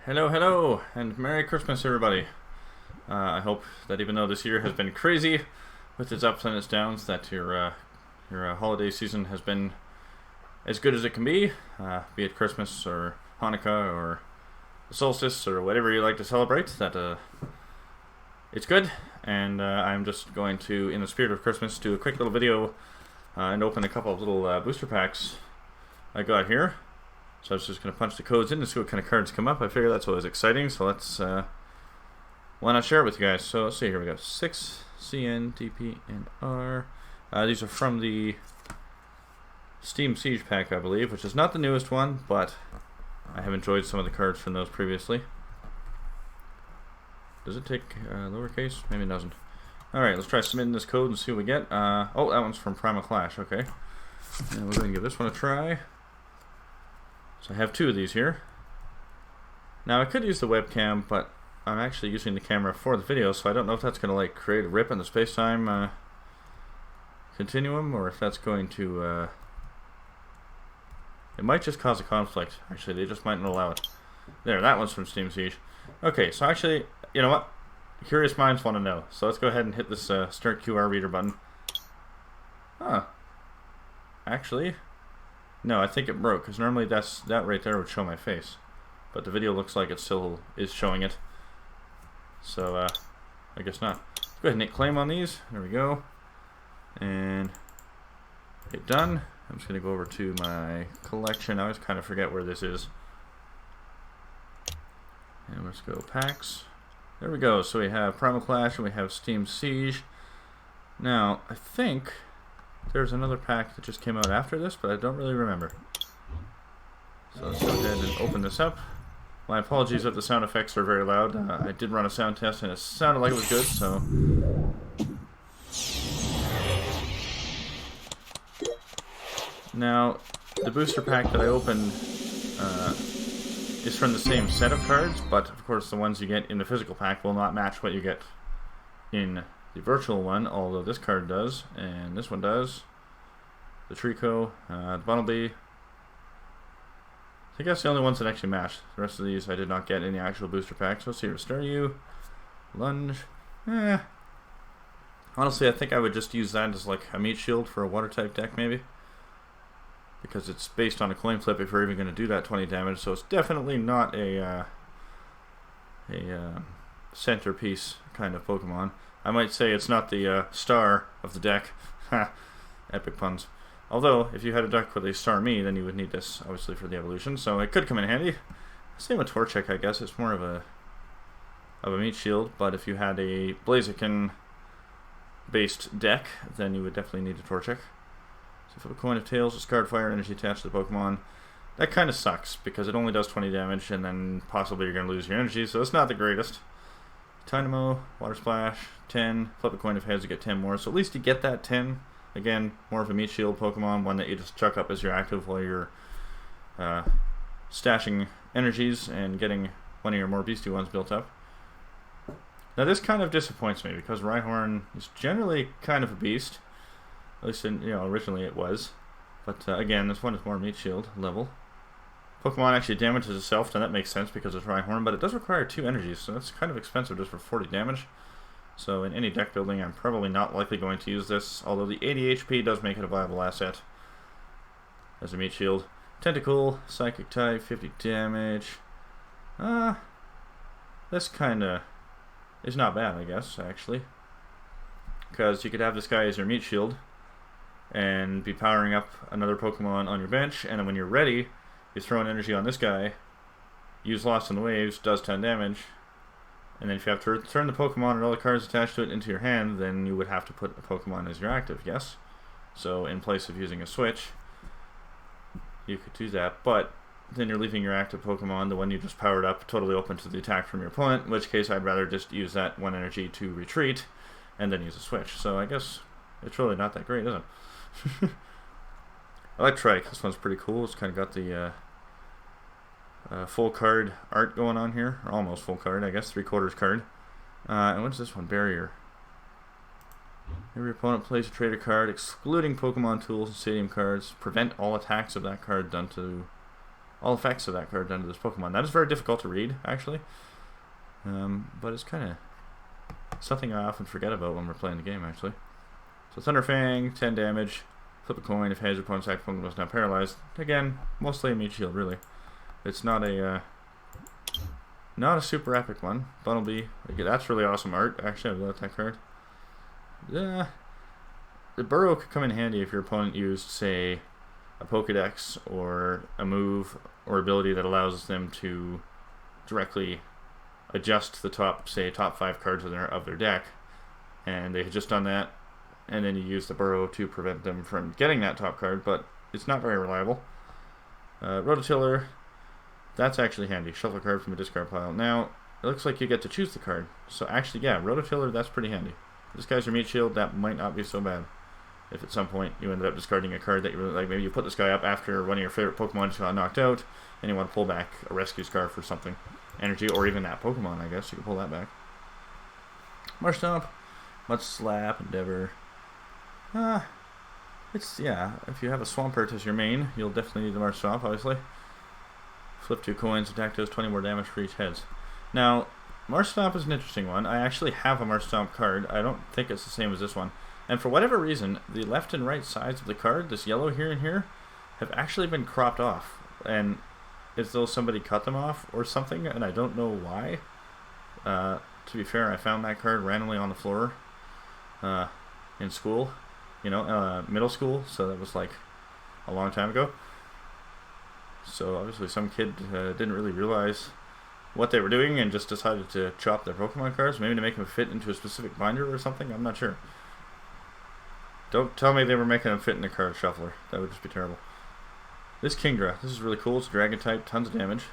Hello, hello, and Merry Christmas, everybody. I hope that even though this year has been crazy with its ups and its downs, that your holiday season has been as good as it can be it Christmas or Hanukkah or the solstice or whatever you like to celebrate, that it's good. And I'm just going to, in the spirit of Christmas, do a quick little video and open a couple of little booster packs I got here. So I was just going to punch the codes in to see what kind of cards come up. I figure that's always exciting, so let's, why not share it with you guys? So let's see, here we go. 6, CN, DP, and R. These are from the Steam Siege pack, I believe, which is not the newest one, but I have enjoyed some of the cards from those previously. Does it take lowercase? Maybe it doesn't. Alright, let's try submitting this code and see what we get. Oh, that one's from Primal Clash, okay. And we're going to give this one a try. So I have two of these here. Now I could use the webcam, but I'm actually using the camera for the video, so I don't know if that's going to like create a rip in the space-time continuum, or if that's going to it might just cause a conflict. Actually, they just might not allow it. There, that one's from Steam Siege. Okay, so actually, you know what? Curious minds want to know. So let's go ahead and hit this start QR reader button. Huh. Actually, no, I think it broke, because normally that right there would show my face. But the video looks like it still is showing it. So, I guess not. Let's go ahead and hit claim on these. There we go. And hit done. I'm just going to go over to my collection. I always kind of forget where this is. And let's go packs. There we go. So we have Primal Clash and we have Steam Siege. Now, I think there's another pack that just came out after this, but I don't really remember. So let's go ahead and open this up. My apologies if the sound effects are very loud. I did run a sound test and it sounded like it was good, so. Now, the booster pack that I opened is from the same set of cards, but of course the ones you get in the physical pack will not match what you get in the virtual one, although this card does, and this one does. The Trico, the Bunnelby. I think that's the only ones that actually match. The rest of these I did not get in the actual booster pack. So let's see, Restore You, Lunge. Honestly, I think I would just use that as like a meat shield for a water type deck, maybe. Because it's based on a coin flip if you're even going to do that 20 damage, so it's definitely not a centerpiece kind of Pokemon. I might say it's not the star of the deck. Ha! Epic puns. Although, if you had a deck with a Star Me, then you would need this, obviously, for the evolution, so it could come in handy. Same with Torchic, I guess. It's more of a meat shield, but if you had a Blaziken-based deck, then you would definitely need a Torchic. So flip a coin of tails, discard fire energy attached to the Pokemon. That kind of sucks, because it only does 20 damage, and then possibly you're going to lose your energy, so it's not the greatest. Dynamo, Water Splash, 10, flip a coin of heads to get 10 more, so at least you get that 10. Again, more of a meat shield Pokemon, one that you just chuck up as your active while you're stashing energies and getting one of your more beastie ones built up. Now this kind of disappoints me, because Rhyhorn is generally kind of a beast. At least, originally it was. But again, this one is more meat shield level. Pokemon actually damages itself, and that makes sense because it's Rhyhorn, but it does require 2 energies, so that's kind of expensive just for 40 damage. So in any deck building, I'm probably not likely going to use this, although the 80 HP does make it a viable asset as a meat shield. Tentacle, Psychic type, 50 damage. This kind of is not bad, I guess, actually. Because you could have this guy as your meat shield and be powering up another Pokemon on your bench, and then when you're ready, you throw an energy on this guy, use Lost in the Waves, does 10 damage, and then if you have to return the Pokemon and all the cards attached to it into your hand, then you would have to put a Pokemon as your active, yes? So in place of using a switch, you could do that, but then you're leaving your active Pokemon, the one you just powered up, totally open to the attack from your opponent, in which case I'd rather just use that 1 energy to retreat, and then use a switch. So I guess it's really not that great, is it? I like Trike. This one's pretty cool. It's kind of got the full card art going on here, or almost full card, I guess, 3/4 card. And what's this one? Barrier. Every opponent plays a trader card, excluding Pokemon tools and stadium cards. Prevent all attacks of that card done to all effects of that card done to this Pokemon. That is very difficult to read, actually. But it's kind of something I often forget about when we're playing the game, actually. So Thunder Fang, 10 damage. Flip a coin if heads, opponent's active Pokemon is now paralyzed. Again, mostly a meat shield, really. It's not a super epic one. Bunnelby, that's really awesome art. Actually, I really like that card. Yeah, the Burrow could come in handy if your opponent used, say, a Pokedex or a move or ability that allows them to directly adjust the top 5 cards of their deck, and they had just done that, and then you use the Burrow to prevent them from getting that top card, but it's not very reliable. Rototiller, that's actually handy. Shuffle a card from a discard pile. Now, it looks like you get to choose the card, so actually, yeah, Rototiller, that's pretty handy. This guy's your meat shield, that might not be so bad. If at some point you ended up discarding a card that you really like, maybe you put this guy up after one of your favorite Pokemon got knocked out, and you want to pull back a rescue scarf or something. Energy, or even that Pokemon, I guess. You can pull that back. Marshtomp, Mud Slap, Endeavor. If you have a Swampert as your main, you'll definitely need the Marshtomp, obviously. Flip 2 coins, attack does 20 more damage for each heads. Now, Marshtomp is an interesting one. I actually have a Marshtomp card. I don't think it's the same as this one. And for whatever reason, the left and right sides of the card, this yellow here and here, have actually been cropped off. And as though somebody cut them off or something, and I don't know why. To be fair, I found that card randomly on the floor in school, middle school, so that was like a long time ago. So obviously some kid didn't really realize what they were doing and just decided to chop their Pokemon cards, maybe to make them fit into a specific binder or something, I'm not sure. Don't tell me they were making them fit in a card shuffler. That would just be terrible. This Kingdra, this is really cool. It's a dragon type, tons of damage.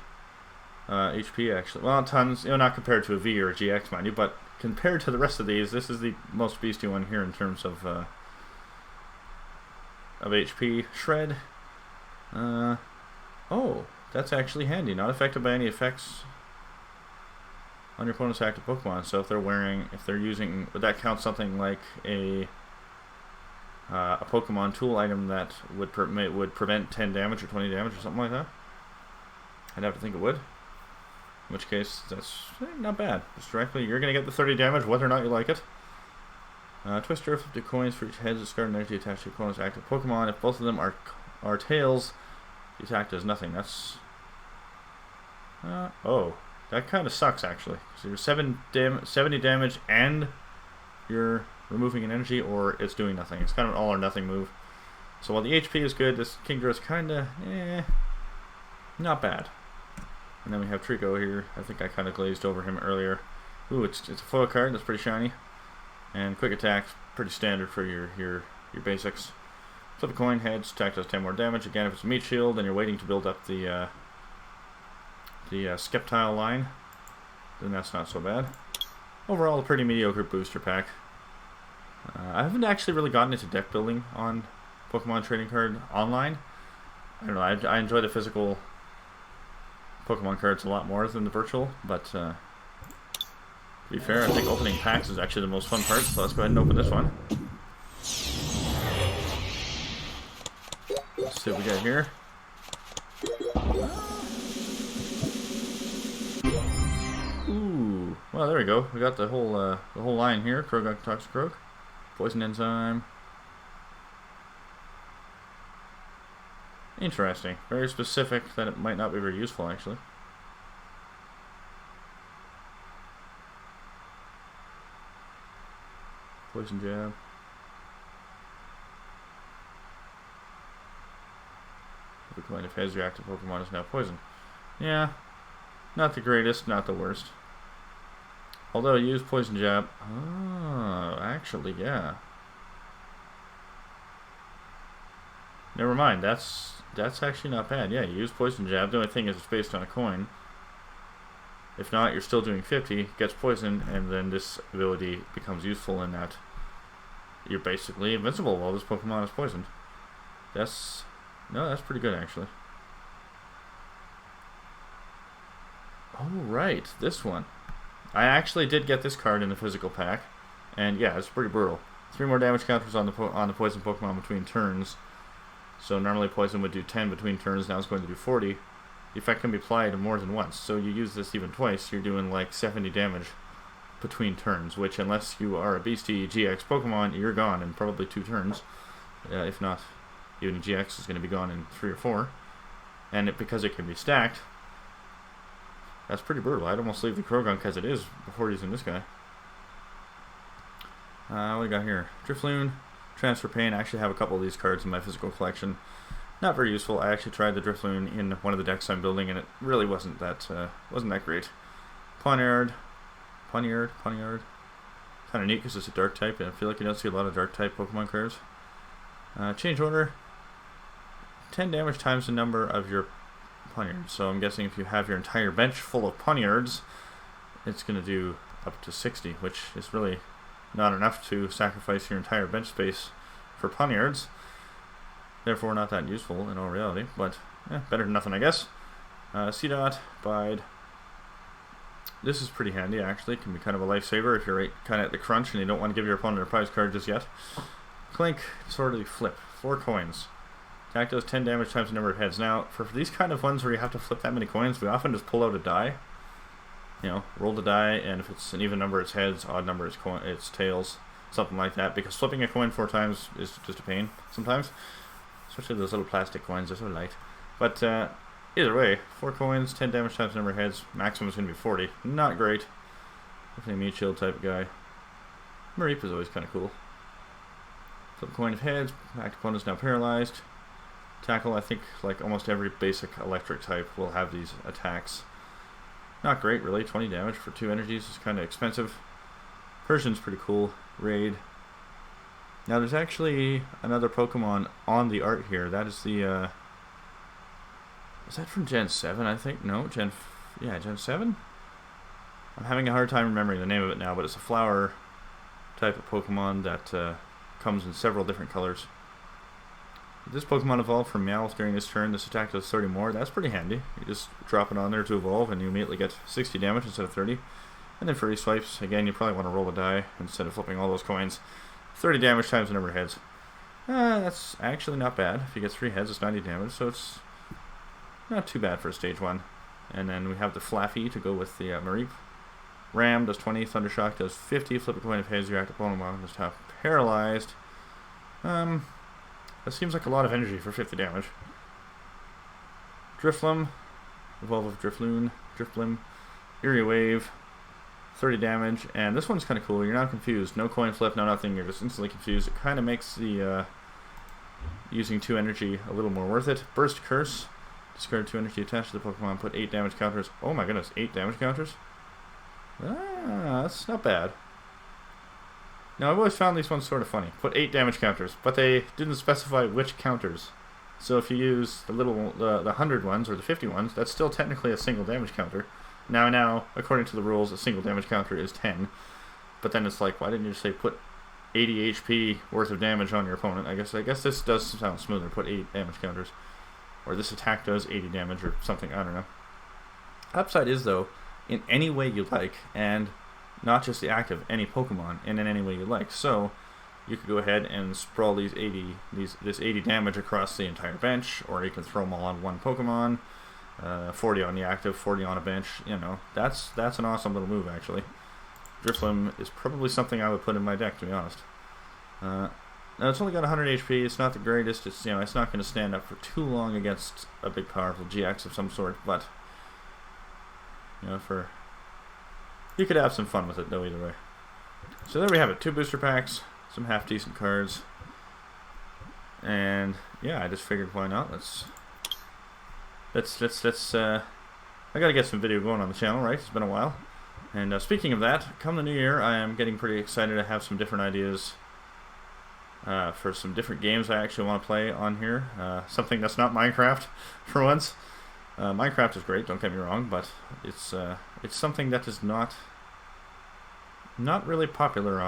HP actually, well, tons, not compared to a V or a GX, mind you, but compared to the rest of these, this is the most beastie one here in terms of HP. Shred. Oh, that's actually handy. Not affected by any effects on your opponent's active Pokemon. So if they're using, would that count something like a Pokemon tool item that would prevent 10 damage or 20 damage or something like that? I'd have to think it would. In which case, that's not bad. Just directly, you're going to get the 30 damage whether or not you like it. Twister, flip 2 coins for each head, discard an energy attached to your opponent's active Pokemon. If both of them are tails, the attack does nothing. That's... that kind of sucks, actually. So you're 70 damage and you're removing an energy, or it's doing nothing. It's kind of an all or nothing move. So while the HP is good, this Kingdra is kind of, not bad. And then we have Trico here. I think I kind of glazed over him earlier. Ooh, it's a foil card. That's pretty shiny. And quick attack, pretty standard for your basics. Flip a coin, heads, attack does 10 more damage. Again, if it's a meat shield and you're waiting to build up the Skeptile line, then that's not so bad. Overall, a pretty mediocre booster pack. I haven't actually really gotten into deck building on Pokemon Trading Card Online. I don't know, I enjoy the physical Pokemon cards a lot more than the virtual, but to be fair, I think opening packs is actually the most fun part, so let's go ahead and open this one. Let's see what we got here. Ooh, well, there we go. We got the whole line here. Croagunk, Toxicroak, Poison Enzyme. Interesting. Very specific that it might not be very useful, actually. Poison Jab. The coin if has your active Pokemon is now poisoned. Yeah, not the greatest, not the worst. Although use Poison Jab. Oh, actually, yeah. Never mind. That's actually not bad. Yeah, you use Poison Jab. The only thing is it's based on a coin. If not, you're still doing 50, gets poisoned, and then this ability becomes useful in that you're basically invincible while this Pokemon is poisoned. That's pretty good, actually. Oh, right, this one. I actually did get this card in the physical pack, and yeah, it's pretty brutal. 3 more damage counters on the poison Pokemon between turns. So normally poison would do 10 between turns, now it's going to do 40. the effect can be applied more than once. So you use this even twice, you're doing like 70 damage between turns, which unless you are a beastie GX Pokemon, you're gone in probably 2 turns. If not, even GX is going to be gone in 3 or 4. And because it can be stacked, that's pretty brutal. I'd almost leave the Krogon because it is before using this guy. What do we got here? Drifloon, Transfer Pain. I actually have a couple of these cards in my physical collection. Not very useful. I actually tried the Drifloon in one of the decks I'm building, and it really wasn't that great. Poniard. Kind of neat because it's a dark type, and I feel like you don't see a lot of dark type Pokemon cards. Change Order. 10 damage times the number of your Poniards. So I'm guessing if you have your entire bench full of Poniards, it's going to do up to 60, which is really not enough to sacrifice your entire bench space for Poniards. Therefore not that useful in all reality, but better than nothing, I guess. C-Dot, Bide. This is pretty handy, actually. It can be kind of a lifesaver if you're right kind of at the crunch and you don't want to give your opponent a prize card just yet. Clink, Disorderly Flip. 4 coins. Attack does 10 damage times the number of heads. Now, for these kind of ones where you have to flip that many coins, we often just pull out a die. You know, roll the die, and if it's an even number, it's heads, odd number, it's tails, something like that. Because flipping a coin 4 times is just a pain sometimes. Especially those little plastic coins, they're so light. But either way, 4 coins, 10 damage times the number of heads, maximum is going to be 40. Not great. Definitely a Meat Shield type guy. Mareep is always kind of cool. Flip a coin of heads, active opponent is now paralyzed. Tackle, I think like almost every basic electric type will have these attacks. Not great, really. 20 damage for 2 energies is kind of expensive. Persian's pretty cool. Raid. Now there's actually another Pokemon on the art here. That is the is that from Gen 7, I think? No, Gen 7? I'm having a hard time remembering the name of it now, but it's a flower type of Pokemon that comes in several different colors. This Pokemon evolved from Meowth during this turn. This attack does 30 more. That's pretty handy. You just drop it on there to evolve, and you immediately get 60 damage instead of 30. And then for re-swipes, again, you probably want to roll a die instead of flipping all those coins. 30 damage times the number of heads. That's actually not bad. If you get 3 heads, it's 90 damage, so it's not too bad for a stage 1. And then we have the Flaffy to go with the Mareep. Ram does 20, Thundershock does 50, flip a coin of heads, your active Pokemon is now paralyzed. That seems like a lot of energy for 50 damage. Driflam, Evolve of Driflam, Eerie Wave, 30 damage, and this one's kind of cool. You're not confused. No coin flip, no nothing. You're just instantly confused. It kind of makes the using 2 energy a little more worth it. Burst Curse, discard 2 energy attached to the Pokemon, put 8 damage counters. Oh my goodness, 8 damage counters? That's not bad. Now, I've always found these ones sort of funny. Put 8 damage counters, but they didn't specify which counters. So if you use the 100 ones or the 50 ones, that's still technically a single damage counter. Now, according to the rules, a single damage counter is 10. But then it's like, why didn't you just say put 80 HP worth of damage on your opponent? I guess this does sound smoother. Put 8 damage counters. Or this attack does 80 damage or something, I don't know. Upside is, though, in any way you like, and not just the active, any Pokemon, and in any way you like. So you could go ahead and sprawl this 80 damage across the entire bench, or you can throw them all on one Pokemon. 40 on the active, 40 on a bench. You know, that's an awesome little move, actually. Driflam is probably something I would put in my deck, to be honest. Now it's only got 100 HP. It's not the greatest. It's it's not going to stand up for too long against a big, powerful GX of some sort. But you could have some fun with it, though, either way. So there we have it. 2 booster packs, some half-decent cards. And, yeah, I just figured, why not? I gotta get some video going on the channel, right? It's been a while. And speaking of that, come the new year, I am getting pretty excited to have some different ideas for some different games I actually want to play on here. Something that's not Minecraft, for once. Minecraft is great, don't get me wrong, but it's something that is not really popular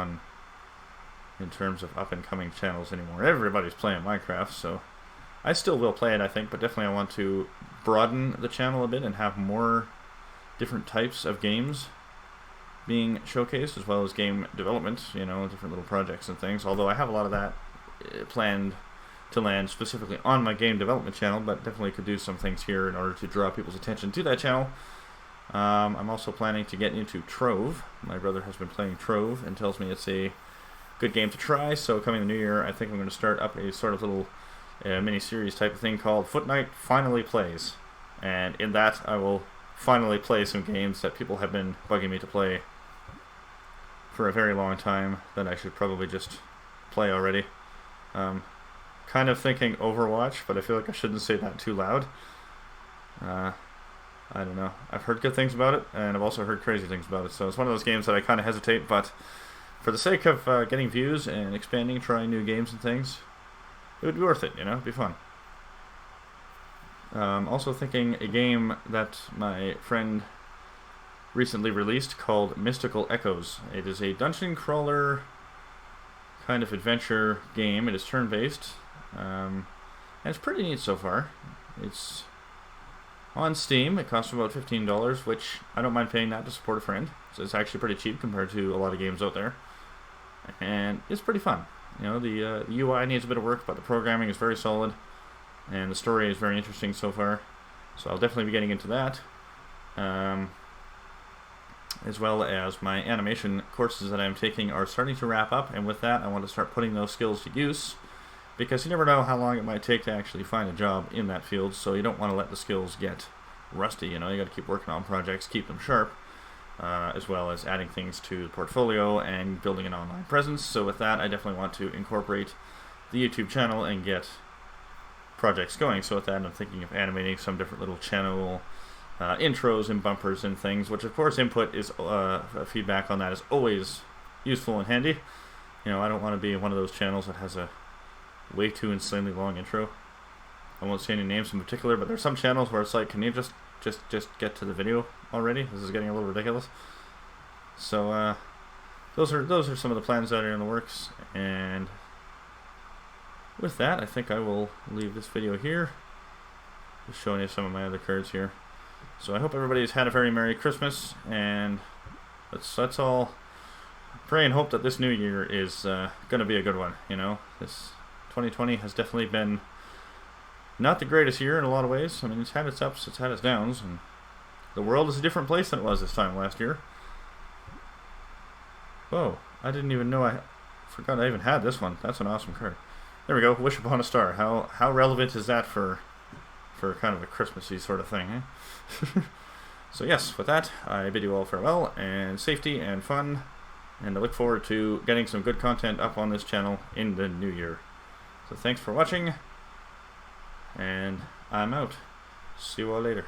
in terms of up-and-coming channels anymore. Everybody's playing Minecraft, so I still will play it, I think, but definitely I want to broaden the channel a bit and have more different types of games being showcased, as well as game development, different little projects and things, although I have a lot of that planned to land specifically on my game development channel, but definitely could do some things here in order to draw people's attention to that channel. I'm also planning to get into Trove. My brother has been playing Trove and tells me it's a good game to try, so coming the new year, I think I'm going to start up a sort of little mini-series type of thing called Footnight Finally Plays. And in that, I will finally play some games that people have been bugging me to play for a very long time that I should probably just play already. Kind of thinking Overwatch, but I feel like I shouldn't say that too loud. I don't know. I've heard good things about it, and I've also heard crazy things about it, so it's one of those games that I kind of hesitate, but for the sake of getting views and expanding, trying new games and things, it would be worth it, you know? It'd be fun. Also thinking a game that my friend recently released called Mystical Echoes. It is a dungeon crawler kind of adventure game. It is turn-based, and it's pretty neat so far. It's on Steam. It costs about $15, which I don't mind paying that to support a friend. So it's actually pretty cheap compared to a lot of games out there, and it's pretty fun. You know, the UI needs a bit of work, but the programming is very solid, and the story is very interesting so far. So I'll definitely be getting into that, as well as my animation courses that I'm taking are starting to wrap up, and with that I want to start putting those skills to use, because you never know how long it might take to actually find a job in that field, so you don't want to let the skills get rusty. You know, you got to keep working on projects, keep them sharp, as well as adding things to the portfolio and building an online presence. So with that, I definitely want to incorporate the YouTube channel and get projects going. So with that, I'm thinking of animating some different little channel intros and bumpers and things, which of course input is feedback on that is always useful and handy. You know, I don't want to be one of those channels that has a way too insanely long intro. I won't say any names in particular, but there's some channels where it's like, can you just get to the video already? This is getting a little ridiculous. So those are some of the plans that are in the works, and with that, I think I will leave this video here, just showing you some of my other cards here. So I hope everybody's had a very Merry Christmas, and let's all pray and hope that this new year is going to be a good one. You know, this 2020 has definitely been not the greatest year in a lot of ways. I mean, it's had its ups, it's had its downs, and the world is a different place than it was this time last year. Whoa, I didn't even know I forgot I even had this one. That's an awesome card. There we go, Wish Upon a Star. How relevant is that for kind of a Christmassy sort of thing, eh? So yes, with that, I bid you all farewell, and safety and fun, and I look forward to getting some good content up on this channel in the new year. So thanks for watching, and I'm out. See you all later.